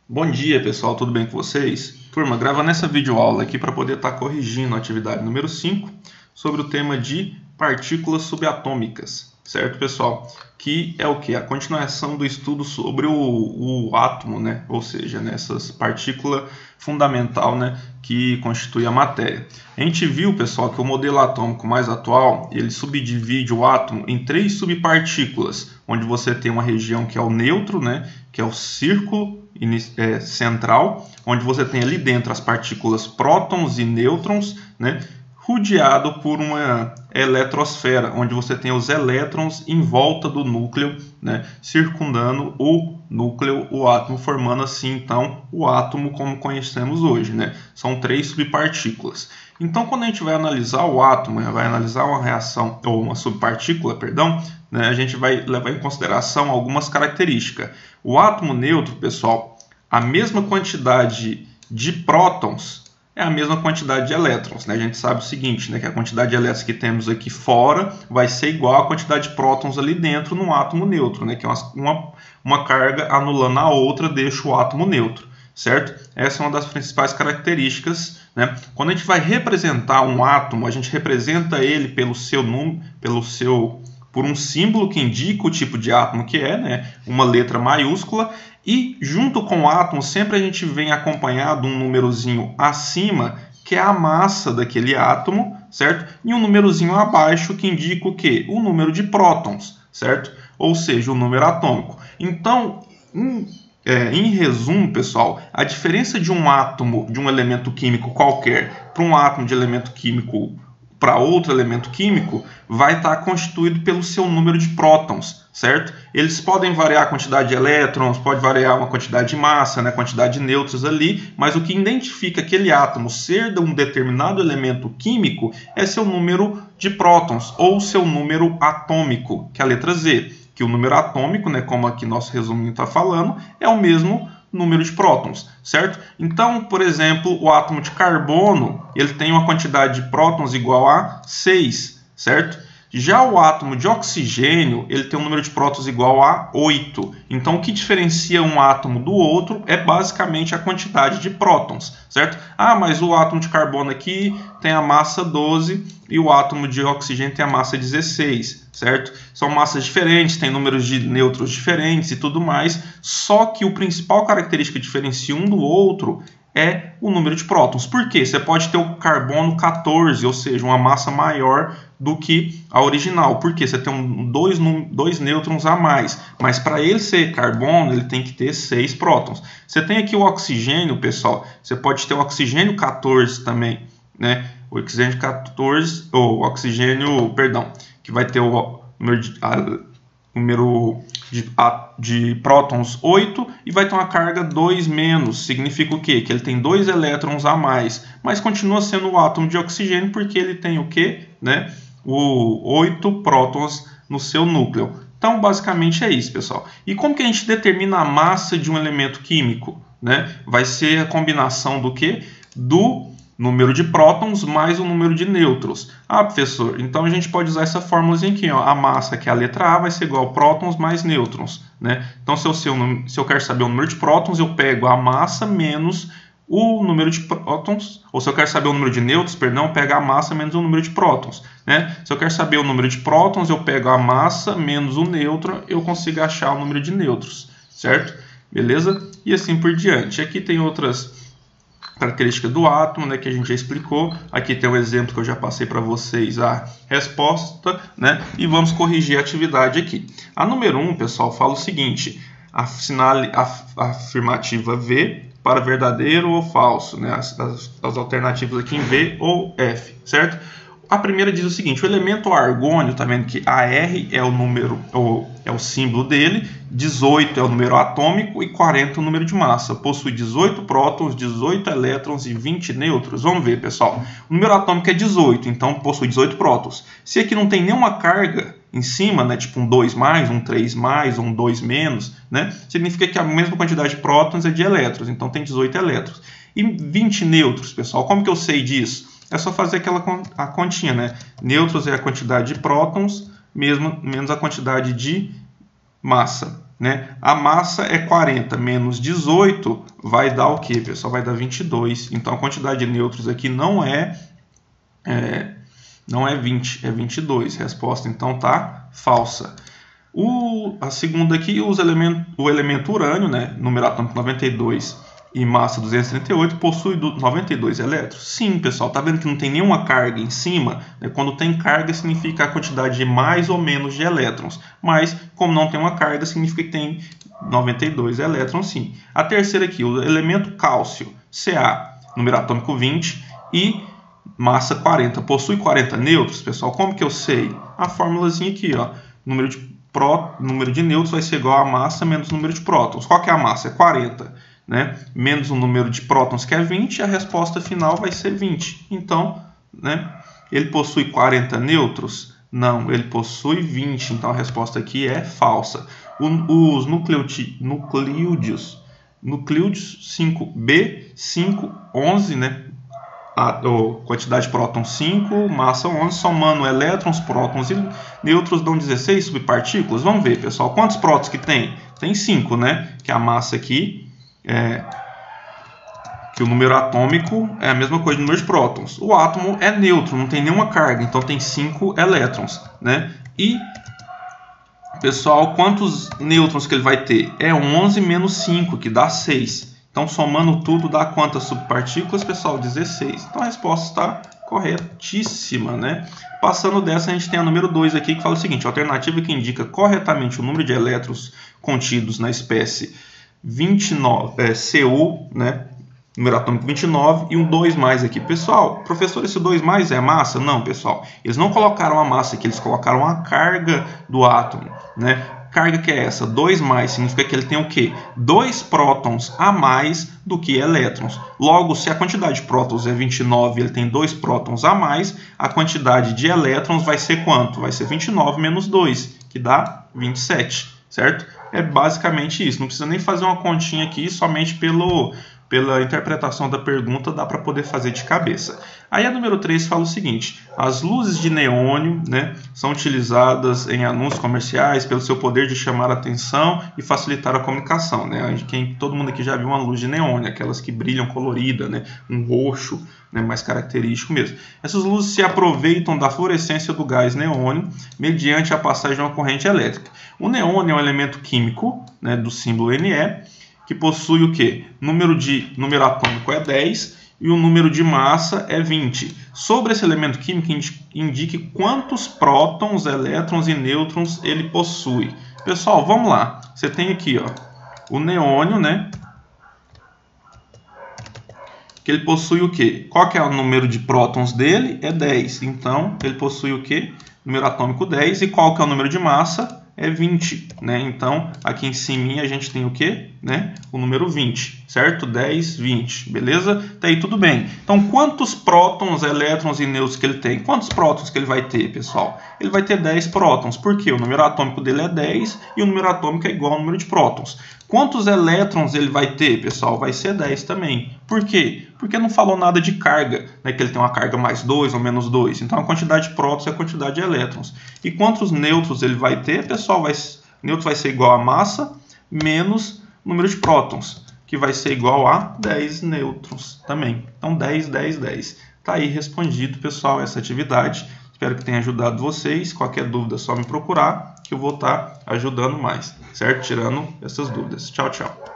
Bom dia, pessoal, tudo bem com vocês? Turma, gravando essa videoaula aqui para poder estar corrigindo a atividade número 5 sobre o tema de partículas subatômicas, certo, pessoal? Que é o que? A continuação do estudo sobre o átomo, né? Ou seja, essas partículas fundamental, né, que constitui a matéria. A gente viu, pessoal, que o modelo atômico mais atual, ele subdivide o átomo em 3 subpartículas, onde você tem uma região que é o nêutron, né, que é o círculo central, onde você tem ali dentro as partículas prótons e nêutrons, né, rodeado por uma eletrosfera, onde você tem os elétrons em volta do núcleo, né, circundando o núcleo, o átomo, formando assim então o átomo como conhecemos hoje, né? São 3 subpartículas. Então, quando a gente vai analisar o átomo, vai analisar uma reação ou uma subpartícula, perdão, né, a gente vai levar em consideração algumas características. O átomo neutro, pessoal, a mesma quantidade de prótons é a mesma quantidade de elétrons, né? A gente sabe o seguinte, né, que a quantidade de elétrons que temos aqui fora vai ser igual à quantidade de prótons ali dentro no átomo neutro, né, que é uma carga anulando a outra deixa o átomo neutro, certo? Essa é uma das principais características, né? Quando a gente vai representar um átomo, a gente representa ele pelo seu número, por um símbolo que indica o tipo de átomo que é, né, uma letra maiúscula. E junto com o átomo, sempre a gente vem acompanhado um númerozinho acima, que é a massa daquele átomo, certo? E um númerozinho abaixo, que indica o quê? O número de prótons, certo? Ou seja, o número atômico. Então, em resumo, pessoal, a diferença de um átomo de um elemento químico qualquer para um átomo de elemento químico para outro elemento químico vai estar constituído pelo seu número de prótons, certo? Eles podem variar a quantidade de elétrons, pode variar uma quantidade de massa, né, quantidade de nêutrons ali, mas o que identifica aquele átomo ser de um determinado elemento químico é seu número de prótons ou seu número atômico, que é a letra Z, que o número atômico, né, como aqui nosso resuminho está falando, é o mesmo número de prótons, certo? Então, por exemplo, o átomo de carbono, ele tem uma quantidade de prótons igual a 6, certo? Já o átomo de oxigênio, ele tem um número de prótons igual a 8. Então, o que diferencia um átomo do outro é basicamente a quantidade de prótons, certo? Ah, mas o átomo de carbono aqui tem a massa 12 e o átomo de oxigênio tem a massa 16, certo? São massas diferentes, tem números de nêutrons diferentes e tudo mais, só que o principal característica que diferencia um do outro é o número de prótons. Por quê? Você pode ter o carbono 14, ou seja, uma massa maior do que a original. Por quê? Você tem dois nêutrons a mais. Mas para ele ser carbono, ele tem que ter 6 prótons. Você tem aqui o oxigênio, pessoal. Você pode ter o oxigênio 14 também, né? O oxigênio 14, ou oxigênio, perdão, que vai ter o número de prótons 8 e vai ter uma carga 2 menos. Significa o quê? Que ele tem 2 elétrons a mais, mas continua sendo o átomo de oxigênio porque ele tem o quê? Né? 8 prótons no seu núcleo. Então, basicamente é isso, pessoal. E como que a gente determina a massa de um elemento químico? Né? Vai ser a combinação do quê? Do número de prótons mais o número de nêutrons. Ah, professor, então a gente pode usar essa fórmula aqui, ó. A massa, que é a letra A, vai ser igual a prótons mais nêutrons, né? Então, se eu quero saber o número de prótons, eu pego a massa menos o número de prótons, ou se eu quero saber o número de nêutrons, perdão, eu pego a massa menos o número de prótons, né? Se eu quero saber o número de prótons, eu pego a massa menos o nêutron, eu consigo achar o número de nêutrons, certo? Beleza? E assim por diante. Aqui tem outras característica do átomo, né, que a gente já explicou. Aqui tem um exemplo que eu já passei para vocês a resposta, né, e vamos corrigir a atividade aqui. A número 1, pessoal, fala o seguinte: assinale a afirmativa V para verdadeiro ou falso, né, as alternativas aqui em V ou F, certo? A primeira diz o seguinte: o elemento argônio, tá vendo que AR é o número, é o símbolo dele, 18 é o número atômico e 40 é o número de massa. Possui 18 prótons, 18 elétrons e 20 nêutrons. Vamos ver, pessoal. O número atômico é 18, então possui 18 prótons. Se aqui não tem nenhuma carga em cima, né, tipo um 2 mais, um 3 mais, um 2 menos, né, significa que a mesma quantidade de prótons é de elétrons, então tem 18 elétrons. E 20 nêutrons, pessoal, como que eu sei disso? É só fazer a continha, né? Nêutrons é a quantidade de prótons menos a quantidade de massa. né? A massa é 40 menos 18, vai dar o quê, pessoal? Vai dar 22. Então, a quantidade de nêutrons aqui não é 20, é 22. Resposta, então, tá falsa. A segunda aqui, o elemento urânio, né? Número atômico 92 e massa 238, possui 92 elétrons? Sim, pessoal. Tá vendo que não tem nenhuma carga em cima? Quando tem carga, significa a quantidade de mais ou menos de elétrons. Mas, como não tem uma carga, significa que tem 92 elétrons, sim. A terceira aqui, o elemento cálcio, Ca, número atômico 20 e massa 40. Possui 40 nêutrons, pessoal? Como que eu sei? A fórmulazinha aqui, ó. Número de nêutrons vai ser igual a massa menos o número de prótons. Qual que é a massa? É 40. Né? Menos o número de prótons, que é 20, a resposta final vai ser 20. Então, né? Ele possui 40 nêutrons? Não, ele possui 20. Então, a resposta aqui é falsa. Os nucleídeos 5B, 5, 11, né? Quantidade de prótons 5, massa 11, somando elétrons, prótons e nêutrons dão 16 subpartículas. Vamos ver, pessoal, quantos prótons que tem? Tem 5, né? Que a massa aqui que o número atômico é a mesma coisa do número de prótons. O átomo é neutro, não tem nenhuma carga, então tem 5 elétrons, né? E, pessoal, quantos nêutrons que ele vai ter? É 11 menos 5, que dá 6. Então, somando tudo, dá quantas subpartículas, pessoal? 16. Então, a resposta está corretíssima, né? Passando dessa, a gente tem a número 2 aqui, que fala o seguinte: a alternativa que indica corretamente o número de elétrons contidos na espécie 29, Cu, né? Número atômico 29 e um 2 mais aqui. Pessoal, professor, esse 2 mais é a massa? Não, pessoal. Eles não colocaram a massa aqui, eles colocaram a carga do átomo, né? Carga que é essa? 2 mais significa que ele tem o quê? 2 prótons a mais do que elétrons. Logo, se a quantidade de prótons é 29 e ele tem 2 prótons a mais, a quantidade de elétrons vai ser quanto? Vai ser 29 menos 2, que dá 27, certo? É basicamente isso. Não precisa nem fazer uma continha aqui, somente pela interpretação da pergunta dá para poder fazer de cabeça. Aí a número 3 fala o seguinte: as luzes de neônio, né, são utilizadas em anúncios comerciais pelo seu poder de chamar a atenção e facilitar a comunicação, né? Todo mundo aqui já viu uma luz de neônio, aquelas que brilham colorida, né, um roxo, né, mais característico mesmo. Essas luzes se aproveitam da fluorescência do gás neônio mediante a passagem de uma corrente elétrica. O neônio é um elemento químico, né, do símbolo Ne, que possui o quê? Número atômico é 10 e o número de massa é 20. Sobre esse elemento químico, indique quantos prótons, elétrons e nêutrons ele possui. Pessoal, vamos lá. Você tem aqui, ó, o neônio, né? Que ele possui o quê? Qual que é o número de prótons dele? É 10. Então, ele possui o quê? Número atômico 10. E qual que é o número de massa? É 20, né? Então, aqui em cima a gente tem o quê? Né? O número 20, certo? 10, 20, beleza? Tá aí tudo bem. Então, quantos prótons, elétrons e nêutrons que ele tem? Quantos prótons que ele vai ter, pessoal? Ele vai ter 10 prótons. Por quê? O número atômico dele é 10 e o número atômico é igual ao número de prótons. Quantos elétrons ele vai ter, pessoal? Vai ser 10 também. Por quê? Porque não falou nada de carga, né? Que ele tem uma carga mais 2 ou menos 2. Então, a quantidade de prótons é a quantidade de elétrons. E quantos nêutrons ele vai ter, pessoal? Nêutrons vai ser igual a massa menos o número de prótons, que vai ser igual a 10 nêutrons também. Então, 10, 10, 10. Tá aí respondido, pessoal, essa atividade. Espero que tenha ajudado vocês. Qualquer dúvida é só me procurar, que eu vou estar ajudando mais, certo? Tirando essas dúvidas. Tchau, tchau.